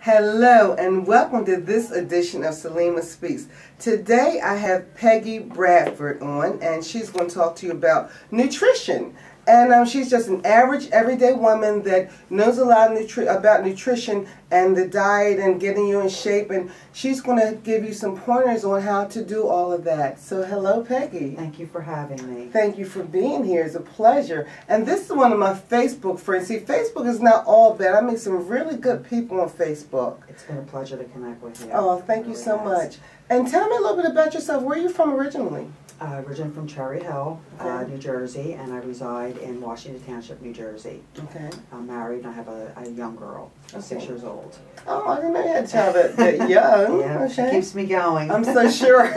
Hello and welcome to this edition of Salima Speaks. Today I have Peggy Bradford on, and she's going to talk to you about nutrition. And she's just an average, everyday woman that knows a lot about nutrition and the diet and getting you in shape. And she's going to give you some pointers on how to do all of that. So hello, Peggy. Thank you for having me. Thank you for being here. It's a pleasure. And this is one of my Facebook friends. See, Facebook is not all bad. I meet some really good people on Facebook. It's been a pleasure to connect with you. Oh, thank you so much. And tell me a little bit about yourself. Where are you from originally? Originally from Cherry Hill, Okay. New Jersey, and I reside in Washington Township, New Jersey. Okay. I'm married and I have a young girl, 6 years old. Oh, I didn't know you had a child that young. Yeah, Okay. she keeps me going. I'm so sure.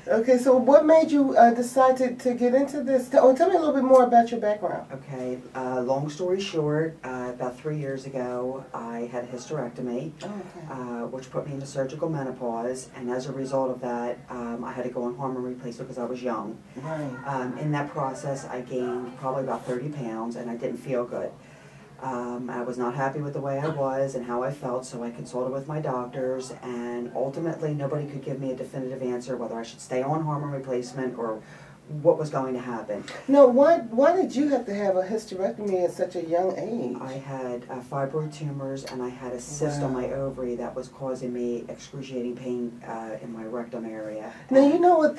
Okay, so what made you decide to get into this? Tell me a little bit more about your background. Okay, long story short, about 3 years ago, I had a hysterectomy, which put me into surgical menopause, and as a result of that, I had to go on hormone replacement because I was young. Right. In that process, I gained probably about 30 pounds, and I didn't feel good. I was not happy with the way I was and how I felt, so I consulted with my doctors, and ultimately nobody could give me a definitive answer whether I should stay on hormone replacement or what was going to happen. No, why did you have to have a hysterectomy at such a young age? I had fibroid tumors, and I had a cyst on my ovary that was causing me excruciating pain in my rectum area. Now, you know what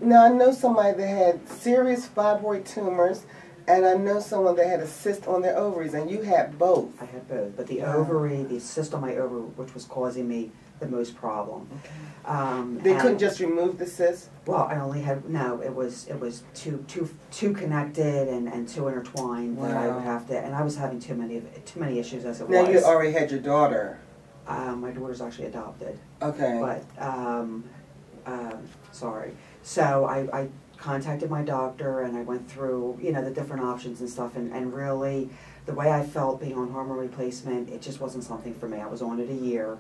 now I know somebody that had serious fibroid tumors, and I know someone that had a cyst on their ovaries, and you had both. I had both, but the ovary, the cyst on my ovary, which was causing me the most problem. Okay. They couldn't just remove the cyst? Well, I only had, no, it was too connected and too intertwined that I would have to, and I was having too many issues as it was. Now, you already had your daughter. My daughter's actually adopted. Okay. But, sorry. So I contacted my doctor, and I went through, you know, the different options and stuff, and really the way I felt being on hormone replacement, it just wasn't something for me. I was on it a year,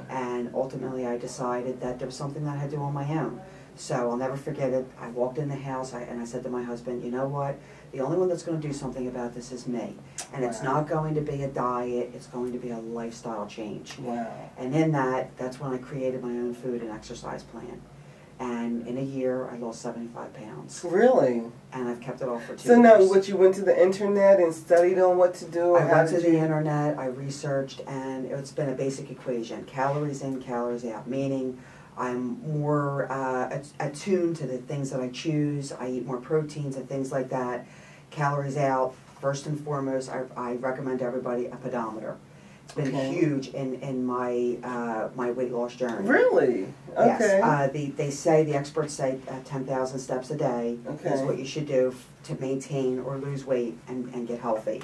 and ultimately I decided that there was something that I had to do on my own. So I'll never forget it. I walked in the house and I said to my husband, you know what, the only one that's going to do something about this is me. And it's not going to be a diet, it's going to be a lifestyle change. Wow. And in that's when I created my own food and exercise plan. And in a year, I lost 75 pounds. Really? And I've kept it off for 2 years. So now, you went to the internet and studied on what to do? I went to the internet, I researched, and it's been a basic equation. Calories in, calories out, meaning I'm more attuned to the things that I choose. I eat more proteins and things like that. Calories out, first and foremost, I recommend to everybody a pedometer. It's been huge in my my weight loss journey. Really? Okay. Yes. The experts say 10,000 steps a day is what you should do to maintain or lose weight and get healthy.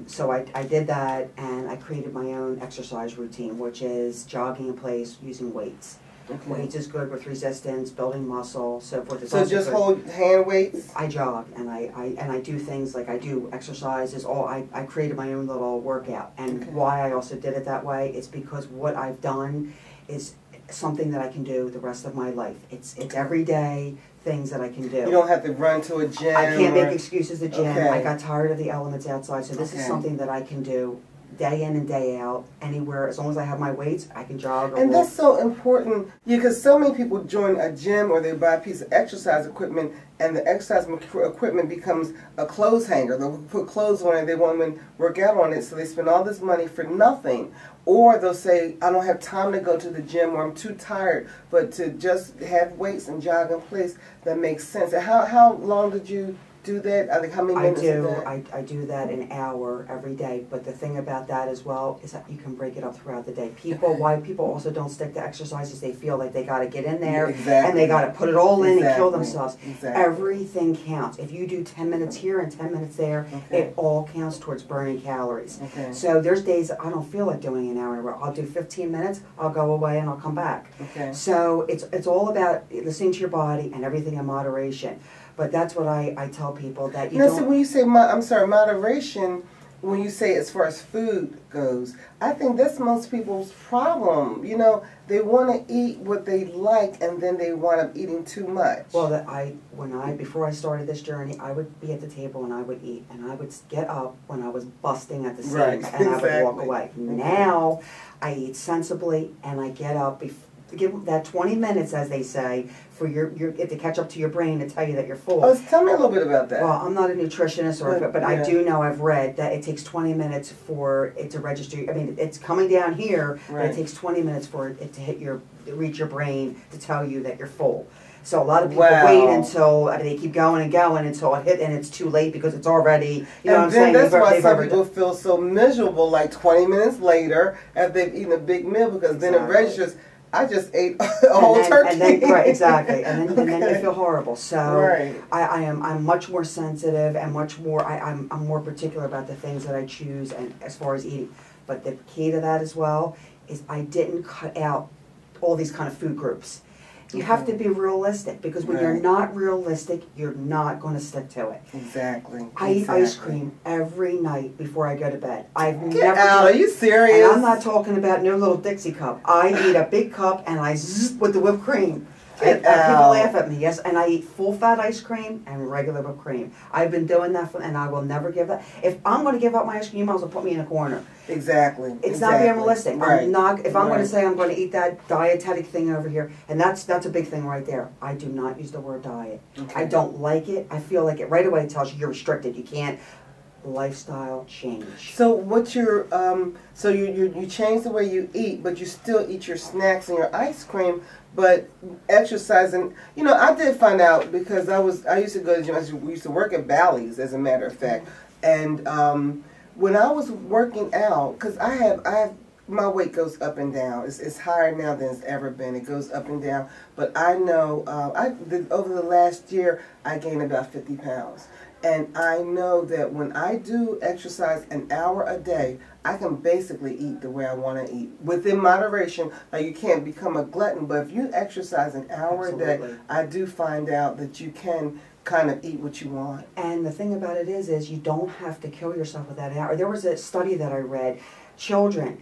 So I did that, and I created my own exercise routine, which is jogging in place using weights. Weights is good with resistance, building muscle, so forth. So just hold hand weights? I jog, and I do things like I do exercises. I created my own little workout, and why I also did it that way is because what I've done is something that I can do the rest of my life. It's everyday things that I can do. You don't have to run to a gym. I can't make excuses to gym. I got tired of the elements outside, so this is something that I can do day in and day out, anywhere. As long as I have my weights, I can jog or walk. That's so important, because so many people join a gym or they buy a piece of exercise equipment, and the exercise equipment becomes a clothes hanger. They'll put clothes on it, they won't even work out on it, so they spend all this money for nothing. Or they'll say, I don't have time to go to the gym, or I'm too tired. But to just have weights and jog in place, that makes sense. And how long did you do that? I think how many minutes is that? I do that an hour every day, but the thing about that as well is that you can break it up throughout the day. Why people also don't stick to exercises, they feel like they got to get in there and they got to put it all in and kill themselves. Everything counts. If you do 10 minutes here and 10 minutes there, it all counts towards burning calories. So there's days that I don't feel like doing an hour in a row. I'll do 15 minutes, I'll go away, and I'll come back. So it's all about listening to your body and everything in moderation. But that's what I tell people, that you don't... So when you say, I'm sorry, moderation, when you say as far as food goes, I think that's most people's problem. You know, they want to eat what they like, and then they wind up eating too much. Well, before I started this journey, I would be at the table and I would eat, and I would get up when I was busting at the seams, right, and exactly. I would walk away. Now, I eat sensibly, and I get up give that 20 minutes, as they say, for your to catch up to your brain to tell you that you're full. Oh, tell me a little bit about that. Well, I'm not a nutritionist, but I do know, I've read that it takes 20 minutes for it to register. I mean, it's coming down here, but it takes 20 minutes for it to reach your brain to tell you that you're full. So a lot of people wait until they keep going and going until it hit, and it's too late because it's already, you know what I'm saying? That's why some people feel so miserable like 20 minutes later after they've eaten a big meal, because then it registers, I just ate a whole turkey. And then, right, exactly. And then you feel horrible. So I'm much more sensitive and much more, I'm more particular about the things that I choose and as far as eating. But the key to that as well is I didn't cut out all these kind of food groups. You have to be realistic, because when you're not realistic, you're not going to stick to it. Exactly. I eat ice cream every night before I go to bed. Are you serious? And I'm not talking about no little Dixie cup. I eat a big cup and I zzz with the whipped cream. People laugh at me, yes, and I eat full-fat ice cream and regular whipped cream. I've been doing that, and I will never give that. If I'm going to give up my ice cream, you might as well put me in a corner. Exactly. It's not being realistic. Right. I'm not. If I'm going to say I'm going to eat that dietetic thing over here, and that's a big thing right there. I do not use the word diet. I don't like it. I feel like it right away tells you you're restricted. You can't. Lifestyle change. So what you're so you change the way you eat, but you still eat your snacks and your ice cream, but exercising. You know, I did find out, because I used to go to the gym. We used to work at Bally's, as a matter of fact, and when I was working out, because I have my weight goes up and down. It's higher now than it's ever been. It goes up and down. But I know over the last year I gained about 50 pounds. And I know that when I do exercise an hour a day, I can basically eat the way I want to eat, within moderation. Like, you can't become a glutton, but if you exercise an hour a day, I do find out that you can kind of eat what you want. And the thing about it is you don't have to kill yourself with that hour. There was a study that I read. Children,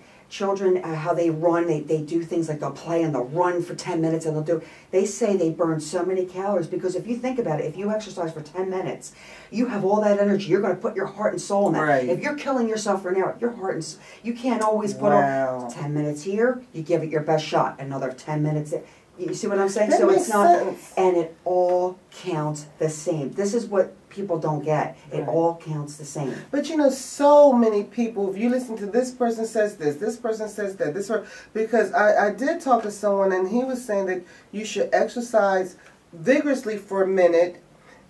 how they run, they do things like they'll play and they'll run for 10 minutes and they say they burn so many calories, because if you think about it, if you exercise for 10 minutes, you have all that energy. You're going to put your heart and soul in that. Right. If you're killing yourself for an hour, your heart and you can't always put on 10 minutes here, you give it your best shot, another 10 minutes there. You see what I'm saying? That makes sense. And it all counts the same. This is what people don't get. It all counts the same. But you know, so many people, if you listen to this person says this person says that, because I did talk to someone, and he was saying that you should exercise vigorously for a minute,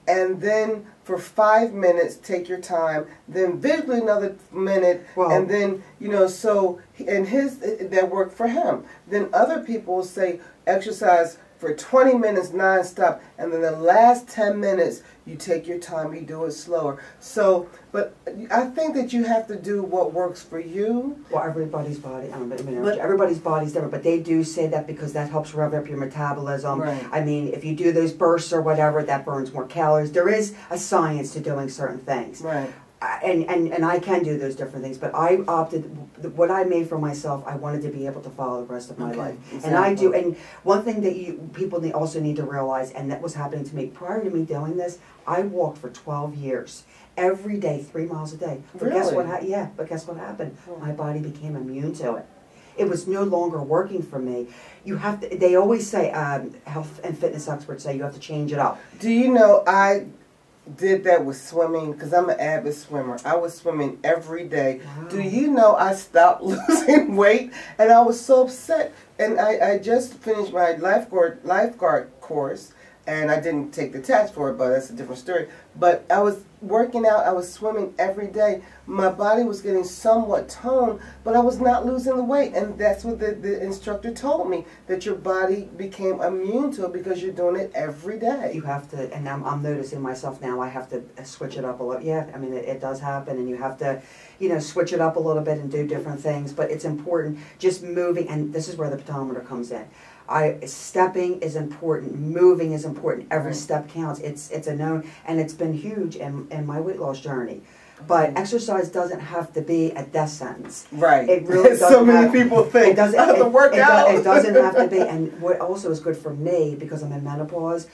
and then for 5 minutes take your time, then vigorously another minute, and then, you know, so, and that worked for him. Then other people say exercise for 20 minutes nonstop, and then the last 10 minutes you take your time, you do it slower. So, but I think that you have to do what works for you. Well, everybody's body, everybody's body's different, but they do say that because that helps rev up your metabolism. Right. I mean, if you do those bursts or whatever, that burns more calories. There is a science to doing certain things. Right. And I can do those different things, but I opted, what I made for myself, I wanted to be able to follow the rest of my life. Exactly. And I do, and one thing that people also need to realize, and that was happening to me, prior to me doing this, I walked for 12 years, every day, 3 miles a day. But guess what happened? My body became immune to it. It was no longer working for me. You have to, they always say, health and fitness experts say you have to change it up. Do you know, I did that with swimming, because I'm an avid swimmer. I was swimming every day. Wow. Do you know I stopped losing weight, and I was so upset. And I just finished my lifeguard course, and I didn't take the test for it, but that's a different story. But I was working out, I was swimming every day. My body was getting somewhat toned, but I was not losing the weight. And that's what the instructor told me, that your body became immune to it because you're doing it every day. You have to, and I'm noticing myself now, I have to switch it up a little. Yeah, I mean, it does happen, and you have to, you know, switch it up a little bit and do different things. But it's important, just moving, and this is where the pedometer comes in. Stepping is important, moving is important, every step counts. It's a known, and it's been huge in my weight loss journey. But exercise doesn't have to be a death sentence. Right. It really doesn't. So many people think I have to work out. It doesn't have to be. And what also is good for me, because I'm in menopause,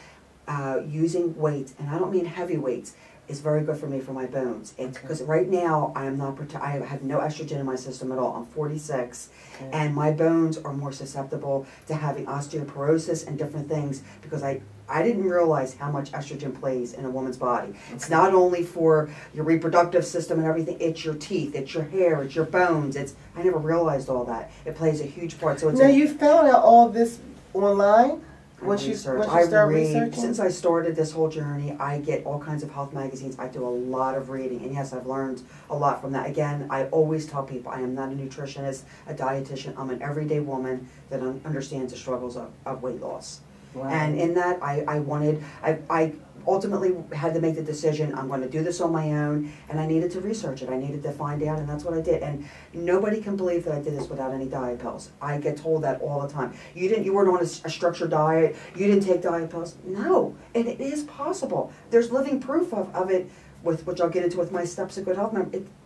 using weights, and I don't mean heavy weights, is very good for me for my bones. Because right now I have no estrogen in my system at all. I'm 46, and my bones are more susceptible to having osteoporosis and different things because I didn't realize how much estrogen plays in a woman's body. It's not only for your reproductive system and everything, it's your teeth, it's your hair, it's your bones. I never realized all that. It plays a huge part. So it's now you found out all this online? Once you start researching? Since I started this whole journey, I get all kinds of health magazines. I do a lot of reading, and yes, I've learned a lot from that. Again, I always tell people I am not a nutritionist, a dietitian. I'm an everyday woman that understands the struggles of weight loss. Wow. And in that, I ultimately had to make the decision, I'm going to do this on my own, and I needed to research it. I needed to find out, and that's what I did. And nobody can believe that I did this without any diet pills. I get told that all the time. You weren't on a structured diet, you didn't take diet pills. No, and it is possible. There's living proof of it, which I'll get into with my Steps to Good Health.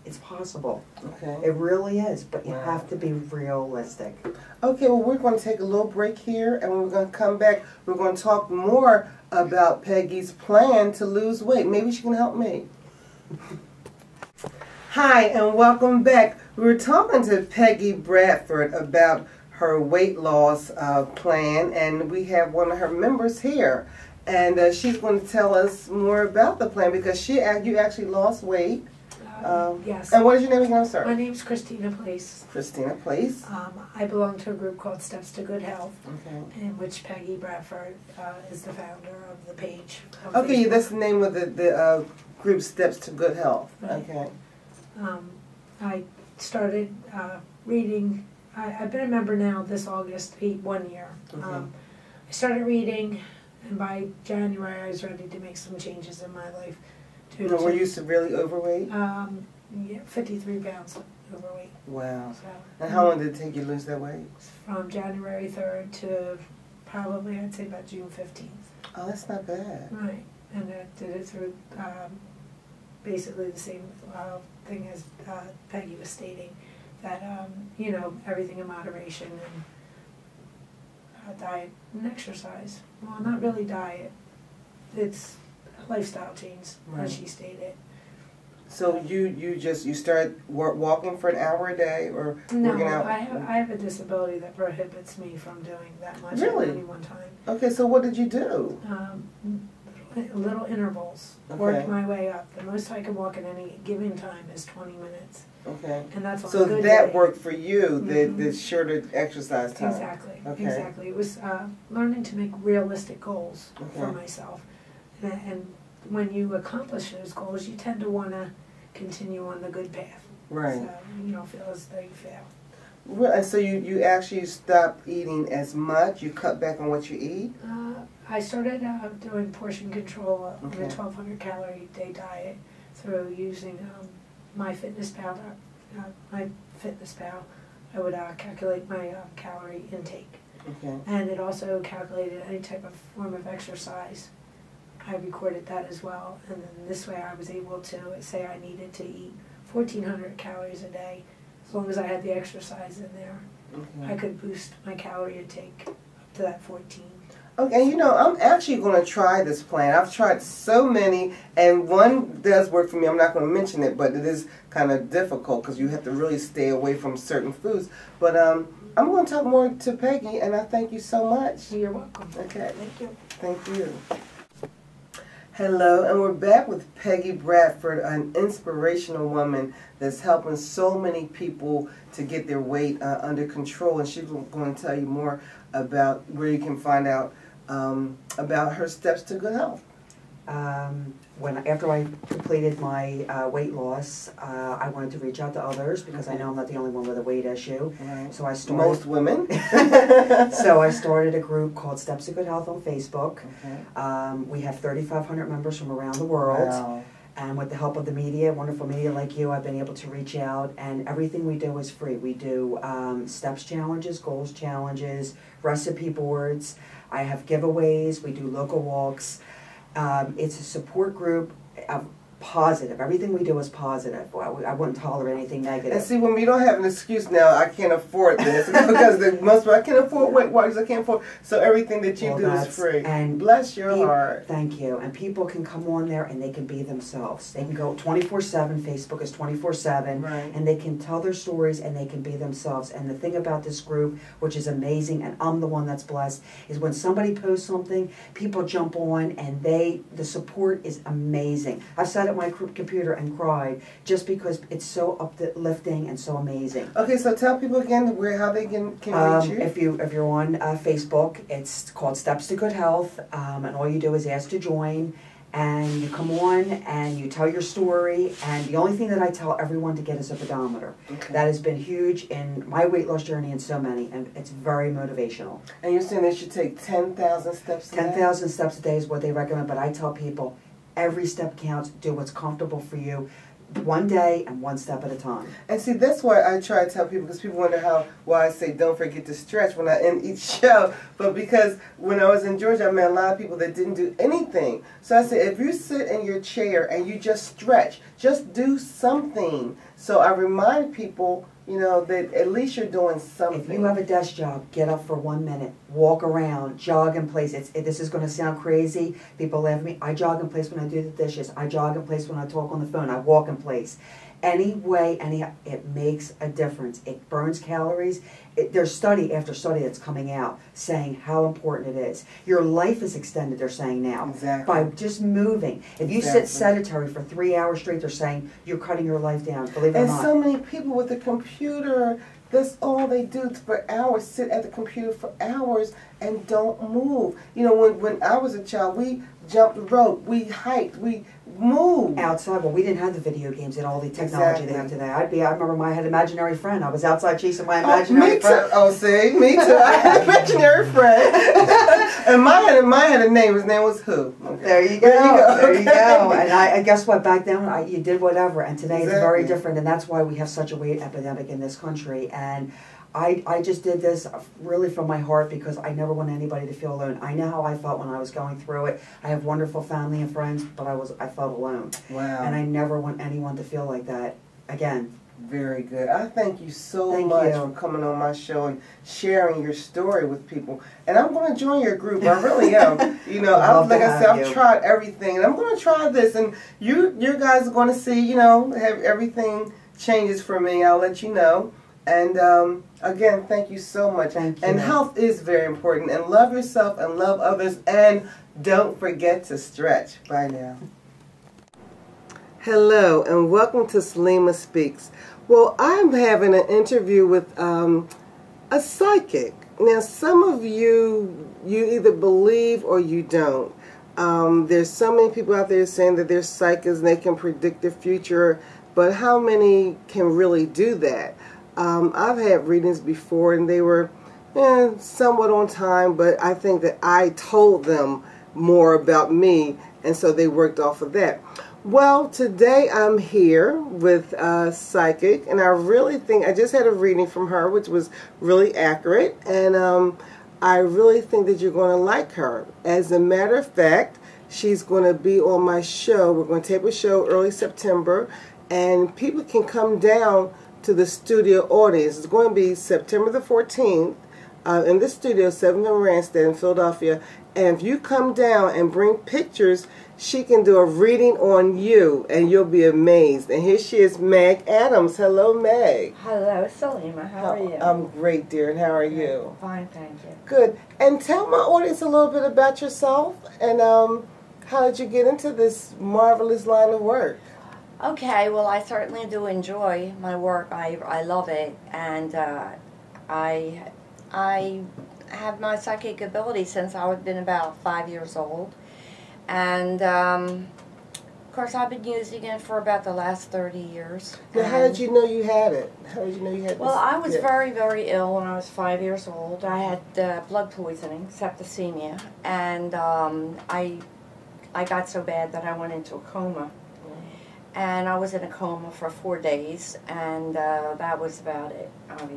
It's possible. Okay. It really is, but you have to be realistic. Okay, well, we're going to take a little break here, and when we're going to come back, we're going to talk more about Peggy's plan to lose weight. Maybe she can help me. Hi, and welcome back. We were talking to Peggy Bradford about her weight loss plan, and we have one of her members here. And she's going to tell us more about the plan because you actually lost weight. Yes. And what is your name again? I'm sorry. My name's Christina Place. Christina Place. I belong to a group called Steps to Good Health, okay. in which Peggy Bradford is the founder of the page. Okay, that's the name of the group, Steps to Good Health. Right. Okay. I started reading. I've been a member now this August, 1 year. Okay. I started reading, and by January I was ready to make some changes in my life. Were you severely overweight? Yeah, 53 pounds overweight. Wow. So, and how long did it take you to lose that weight? From January 3rd to probably, I'd say, about June 15th. Oh, that's not bad. Right. And I did it through basically the same thing as Peggy was stating, that, you know, everything in moderation, and diet and exercise. Well, not really diet. It's lifestyle change, as she stated. So you start walking for an hour a day, or working out? No, I have a disability that prohibits me from doing that much at any one time. Okay, so what did you do? Little intervals. Okay. Worked my way up. The most I can walk at any given time is 20 minutes. Okay. And that's on so a good that day. Worked for you, the shorter exercise time. Exactly. Okay. Exactly. It was learning to make realistic goals for myself, and when you accomplish those goals, you tend to want to continue on the good path. Right. So you don't feel as though you fail. Well, and so you actually stopped eating as much? You cut back on what you eat? I started doing portion control on a 1,200 calorie day diet through using MyFitnessPal. I would calculate my calorie intake. Okay. And it also calculated any type of form of exercise. I recorded that as well, and then this way I was able to say I needed to eat 1,400 calories a day. As long as I had the exercise in there, I could boost my calorie intake up to that 14. Okay, you know, I'm actually going to try this plan. I've tried so many, and one does work for me. I'm not going to mention it, but it is kind of difficult because you have to really stay away from certain foods. But I'm going to talk more to Peggy, and I thank you so much. You're welcome. Okay. Thank you. Thank you. Hello, and we're back with Peggy Bradford, an inspirational woman that's helping so many people to get their weight under control, and she's going to tell you more about where you can find out about her steps to good health. After I completed my weight loss, I wanted to reach out to others because I know I'm not the only one with a weight issue. Right. So I started. Most women. So I started a group called Steps to Good Health on Facebook. Okay. We have 3,500 members from around the world. Wow. And with the help of the media, wonderful media like you, I've been able to reach out, and everything we do is free. We do steps challenges, goals challenges, recipe boards. I have giveaways. We do local walks. It's a support group of positive. Everything we do is positive. Well, I wouldn't tolerate anything negative. And see, when we don't have an excuse now, I can't afford this because I can't afford Weight Watchers. I can't afford. So everything that you do is free. And bless your heart. Thank you. And people can come on there and they can be themselves. They can go 24/7. Facebook is 24/7, right. And they can tell their stories and they can be themselves. And the thing about this group, which is amazing, and I'm the one that's blessed, is when somebody posts something, people jump on and the support is amazing. I've sat at my computer and cried just because it's so uplifting and so amazing. Okay, so tell people again how they can reach you. If you're on Facebook, it's called Steps to Good Health, and all you do is ask to join, and you come on and you tell your story. And the only thing that I tell everyone to get is a pedometer. Okay. That has been huge in my weight loss journey and so many, and it's very motivational. And you're saying they should take 10,000 steps a day? 10,000 steps a day is what they recommend, but I tell people every step counts. Do what's comfortable for you. One day and one step at a time. And see, that's why I try to tell people, because people wonder why I say don't forget to stretch when I end each show. But because when I was in Georgia, I met a lot of people that didn't do anything. So I said, if you sit in your chair and you just stretch, just do something. So I remind people, you know, that at least you're doing something. If you have a desk job, get up for 1 minute, walk around, jog in place. This is going to sound crazy. People laugh at me. I jog in place when I do the dishes. I jog in place when I talk on the phone. I walk in place. Any way, it makes a difference. It burns calories. There's study after study that's coming out saying how important it is. Your life is extended, they're saying now, by just moving. If you sit sedentary for 3 hours straight, they're saying you're cutting your life down, believe it or not. And so many people with the computer, that's all they do for hours, sit at the computer for hours and don't move. You know, when I was a child, we jumped rope, we hiked, we moved. Outside, well, we didn't have the video games and all the technology they have today. I remember I had an imaginary friend. I was outside chasing my imaginary friend. Oh, see, me too. I had an imaginary friend. And mine had a name. His name was who? Okay. There you go. There you go. And I guess what? Back then, you did whatever. And today it's very different. And that's why we have such a weight epidemic in this country. And I just did this really from my heart because I never want anybody to feel alone. I know how I felt when I was going through it. I have wonderful family and friends, but I felt alone. Wow. And I never want anyone to feel like that again. Very good. I thank you so much for coming on my show and sharing your story with people. And I'm going to join your group. I really am. You know, like I said, I've tried everything, and I'm going to try this. And you guys are going to see, you know, have everything changes for me. I'll let you know. And again, thank you so much. Thank you. And health is very important. And love yourself and love others. And don't forget to stretch. Bye now. Hello, and welcome to Salima Speaks. Well, I'm having an interview with a psychic. Now, some of you either believe or you don't. There's so many people out there saying that they're psychics and they can predict the future, but how many can really do that? I've had readings before and they were somewhat on time, but I think that I told them more about me, and so they worked off of that. Well, today I'm here with a psychic, and I really think, I just had a reading from her, which was really accurate, and I really think that you're going to like her. As a matter of fact, she's going to be on my show. We're going to tape a show early September, and people can come down to the studio audience. It's going to be September the 14th in the studio, 7th and Randstad in Philadelphia. And if you come down and bring pictures, she can do a reading on you, and you'll be amazed. And here she is, Meg Adams. Hello, Meg. Hello, Salima. How are you? I'm great, dear. And how are you? Fine, thank you. Good. And tell my audience a little bit about yourself, and how did you get into this marvelous line of work? Okay, well, I certainly do enjoy my work. I love it, and I have my psychic ability since I've been about 5 years old, and of course I've been using it for about the last 30 years. Now, how did you know you had it? How did you know you had Well, this? I was very, very ill when I was 5 years old. I had blood poisoning, septicemia, and I got so bad that I went into a coma. And I was in a coma for 4 days, and that was about it. I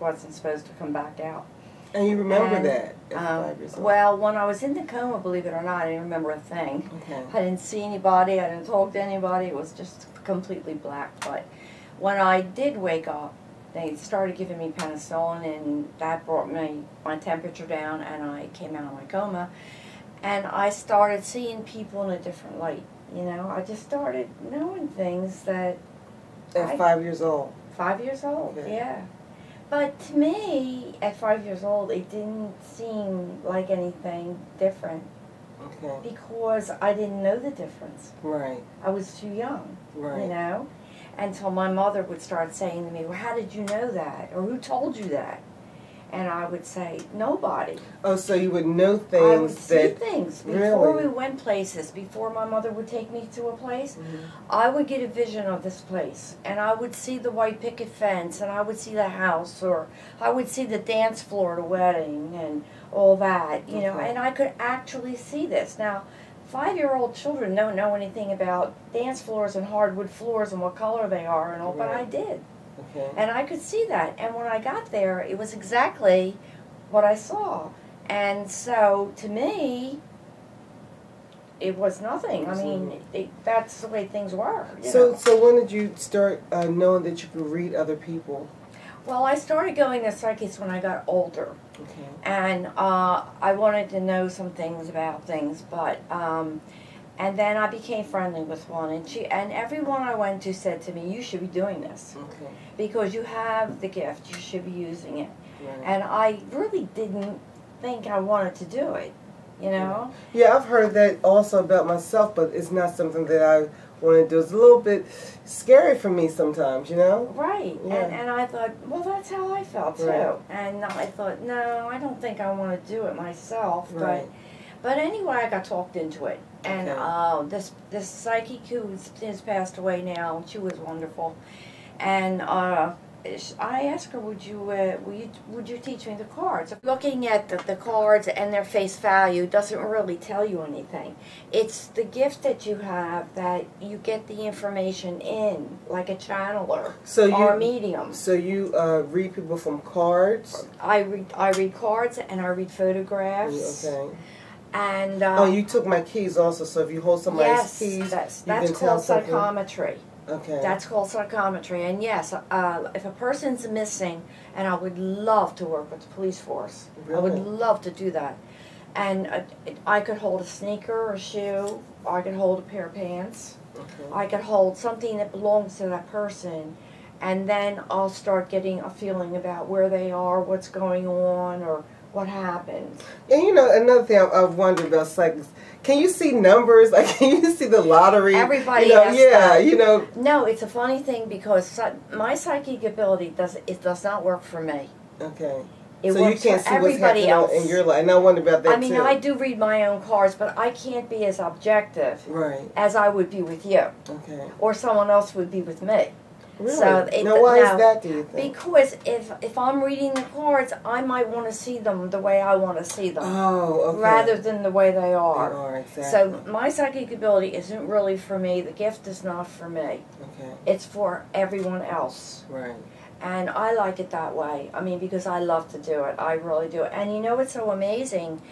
wasn't supposed to come back out. And you remember that at 5 years old? Well, when I was in the coma, believe it or not, I didn't remember a thing. Okay. I didn't see anybody. I didn't talk to anybody. It was just completely black. But when I did wake up, they started giving me penicillin, and that brought my temperature down, and I came out of my coma. And I started seeing people in a different light. You know, I just started knowing things that... At 5 years old? 5 years old, Okay. yeah. But to me, at 5 years old, it didn't seem like anything different. Okay. Because I didn't know the difference. Right. I was too young, Right. you know? Until my mother would start saying to me, well, how did you know that? Or who told you that? And I would say, nobody. Oh, so you would know things I would see that... things before Really? we went places, before my mother would take me to a place. Mhm. I would get a vision of this place, and I would see the white picket fence, and I would see the house, or I would see the dance floor at a wedding, and all that, you know, Okay. and I could actually see this. Now, 5-year-old children don't know anything about dance floors and hardwood floors and what color they are and all, but I Right. did. Okay. And I could see that. And when I got there, it was exactly what I saw. And so, to me, it was nothing. I mean, that's the way things were. You know. So when did you start knowing that you could read other people? Well, I started going to psychics when I got older. Okay. And I wanted to know some things about things, but... and then I became friendly with one, and everyone I went to said to me, you should be doing this. Okay. Because you have the gift, you should be using it. Right. And I really didn't think I wanted to do it, you know? Yeah, I've heard that also about myself, but it's not something that I want to do. It's a little bit scary for me sometimes, you know? Right. Yeah. And I thought, well, that's how I felt too. Right. And I thought, no, I don't think I want to do it myself. Right. But anyway, I got talked into it. And Okay. this psychic who has passed away now, she was wonderful. And I asked her, would you teach me the cards? Looking at the cards and their face value doesn't really tell you anything. It's the gift that you have that you get the information in, like a channeler or a medium. So you read people from cards? I read cards and I read photographs. Okay. And you took my keys also, so if you hold somebody's keys, that's you can tell called something. psychometry. Okay. That's called psychometry. And yes, if a person's missing, and I would love to work with the police force. Really? I would love to do that. And I could hold a sneaker or a shoe, or I could hold a pair of pants. Okay. I could hold something that belongs to that person, and then I'll start getting a feeling about where they are, what's going on, or what happened. And you know, another thing I've wondered about psychics, can you see numbers? Like, can you see the lottery? Everybody asks that. You know. No, it's a funny thing because my psychic ability does not work for me. Okay. It so works you can't for see what's everybody happening else. in your life. And I wonder about that I mean, too. I do read my own cards, but I can't be as objective Right. as I would be with you, Okay. or someone else would be with me. Really? So now, why is that, do you think? Because if I'm reading the cards, I might want to see them the way I want to see them, Oh, okay. rather than the way they are. They are, exactly. So my psychic ability isn't really for me. The gift is not for me. Okay. It's for everyone else. Right. And I like it that way. I mean, because I love to do it. I really do. And you know what's so amazing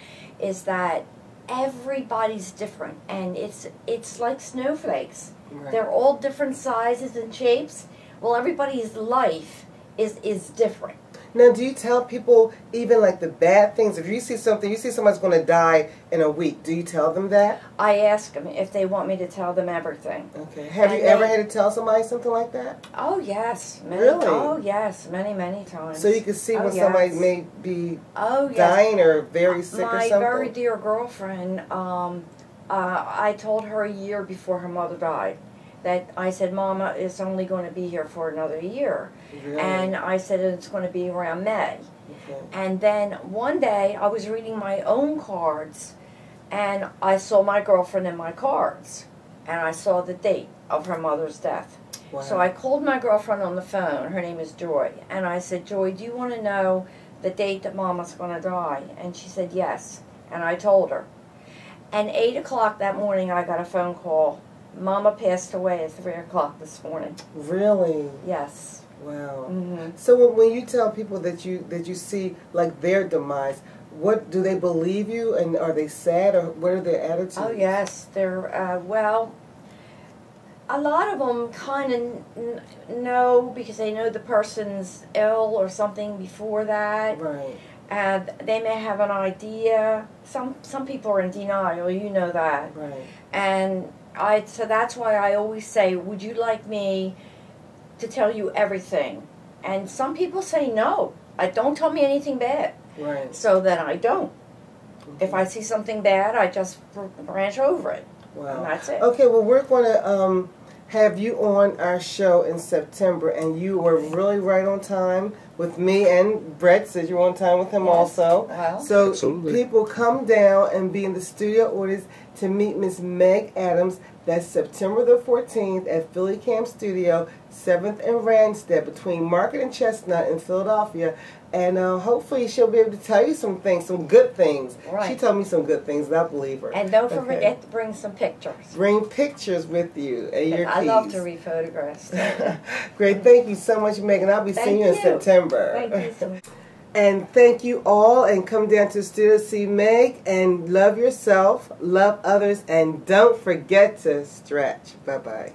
is that everybody's different. And it's like snowflakes. Right. They're all different sizes and shapes. Well, everybody's life is different. Now, do you tell people even like the bad things? If you see something, you see someone's going to die in a week, do you tell them that? I ask them if they want me to tell them everything. Okay. Have you ever had to tell somebody something like that? Oh, yes. Really? Oh, yes. Many, many times. So you can see when yes. somebody may be Oh, yes. dying or very sick or something? My very dear girlfriend, I told her a year before her mother died that I said, Mama is only going to be here for another year. Really? And I said it's going to be around May. Okay. And then one day I was reading my own cards and I saw my girlfriend in my cards. And I saw the date of her mother's death. Wow. So I called my girlfriend on the phone. Her name is Joy. And I said, Joy, do you want to know the date that Mama's going to die? And she said, yes. And I told her. And 8 o'clock that morning I got a phone call. Mama passed away at 3 o'clock this morning. Really? Yes. Wow. Mm-hmm. So when you tell people that you see like their demise, what do they believe you, and are they sad, or what are their attitudes? Oh yes, they're well. A lot of them kind of know because they know the person's ill or something before that. Right. And they may have an idea. Some people are in denial, you know that. Right. And so that's why I always say, would you like me to tell you everything? And some people say no. Don't tell me anything bad. Right. So then I don't. Okay. If I see something bad, I just branch over it. Wow. And that's it. Okay, well, we're going to have you on our show in September, and you were really right on time with me, and Brett said you're on time with him also. Well, so absolutely. People come down and be in the studio audience to meet Miss Meg Adams. That's September the 14th at Philly Camp Studio, 7th and Randstad, between Market and Chestnut in Philadelphia. And hopefully she'll be able to tell you some things, some good things. Right. She told me some good things, and I believe her. and don't forget to bring some pictures. Bring pictures with you and your keys. I love to read photographs. Great. Thank you so much, Megan. I'll be seeing you in September. Thank you so much. And thank you all, and come down to the studio to see Meg, and love yourself, love others, and don't forget to stretch. Bye-bye.